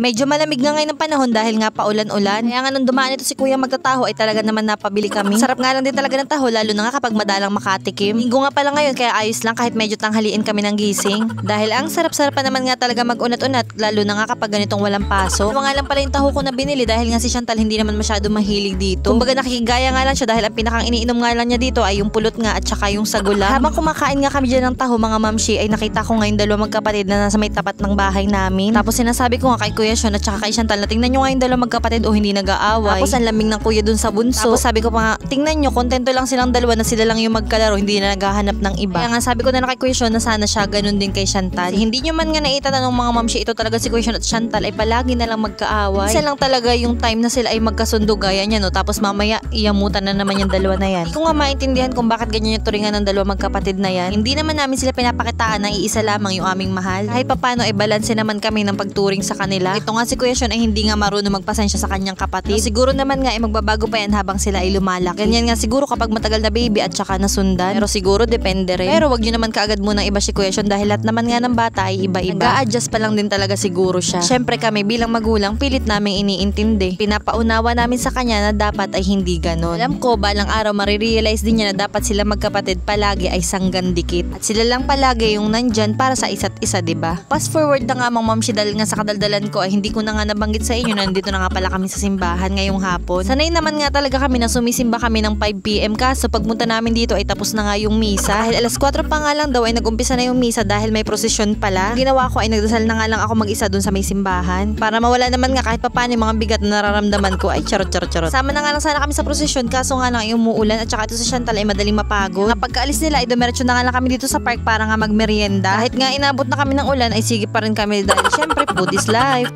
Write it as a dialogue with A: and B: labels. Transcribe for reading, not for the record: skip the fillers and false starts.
A: Medyo malamig nga ngayon ng panahon dahil nga paulan-ulan. Kaya nga nung dumaan ito si kuya magtataho ay talaga naman napabili kami. Sarap nga lang din talaga ng taho lalo na nga kapag madalang makatikim. Linggo nga pala ngayon kaya ayos lang kahit medyo tanghaliin kami ng gising. Dahil ang sarap-sarap pa naman nga talaga mag-unat-unat lalo na nga kapag ganitong walang paso. Nga lang pala yung taho ko na binili dahil nga si Chantal hindi naman masyado mahilig dito. Kumbaga nakikigaya nga lang siya dahil ang pinakang iniinom nga lang niya dito ay yung pulot nga at saka yung sagula. Habang kumakain nga kami dyan ng taho mga mamshi ay nakita ko ngayon dalawa magkapatid na nasa may tapat ng bahay namin. Tapos sinasabi ko nga kay Kuya Sean at saka kay Chantal na tingnan nyo nga yung dalawang magkapatid o hindi nag-aaway. Tapos ang lamig ng kuya dun sa bunso. Tapos sabi ko pa nga, tingnan nyo, kontento lang silang dalawa na sila lang yung magkalaro, hindi na naghahanap ng iba. Kaya nga sabi ko na kay Kuya Sean na sana siya ganun din kay Chantal. Hindi nyo man nga naitanong mga mamshi, ito talaga si Kuya Sean at Chantal ay palagi na lang magkaaway. Isa lang talaga yung time na sila ay magkasundo gaya niya no. Tapos mamaya iyamutan na naman yung dalawa na yan. Hindi ko nga maintindihan kung bakit ganyan yung turingan ng dalawa magkapatid na yan. Hindi naman namin sila pinapakitaan na iisa lamang yung aming mahal. Kahit papano ay balanse naman kami ng pagturing sa kanila. Ito nga si Kuya Sean ay hindi nga marunong magpasensya sa kanyang kapatid. Siguro naman nga ay magbabago pa yan habang sila ay lumalaki. Ganyan nga siguro kapag matagal na baby at saka nasundan. Pero siguro depende rin. Pero wag nyo naman kaagad munang iba si Kuya Sean dahil lahat naman nga ng bata ay iba-iba. Nag-a-adjust pa lang din talaga siguro siya. Syempre kami bilang magulang pilit naming iniintindi. Pinapaunawa namin sa kanya na dapat ay hindi ganon. Alam ko balang araw marirealize din niya na dapat sila magkapatid palagi ay sanggan dikit. At sila lang palagi yung nandyan para sa isa't isa, diba? Fast forward na nga mga mamshi dahil nga sa kadaldalan ko ay hindi ko na nga nabanggit sa inyo na nandito na nga pala kami sa simbahan ngayong hapon. Sanay naman nga talaga kami na sumisimba kami ng 5 PM kaso pagpunta namin dito ay tapos na nga yung misa. Dahil alas 4 pa nga lang daw ay nag-umpisa na yung misa dahil may prosesyon pala. Ginawa ko ay nagdasal na nga lang ako mag-isa dun sa may simbahan. Para mawala naman nga kahit papaano yung mga bigat na nararamdaman ko ay charot. Sama na nga lang sana kami sa prosesyon kaso nga lang ay umuulan at saka ito si Chantal ay madaling mapagod. Nga pagkaalis nila ay dumiretso na nga lang kami dito sa park para nga magmerienda. Kahit nga inabot na kami ng ulan ay sige pa rin kami dahil syempre food is life.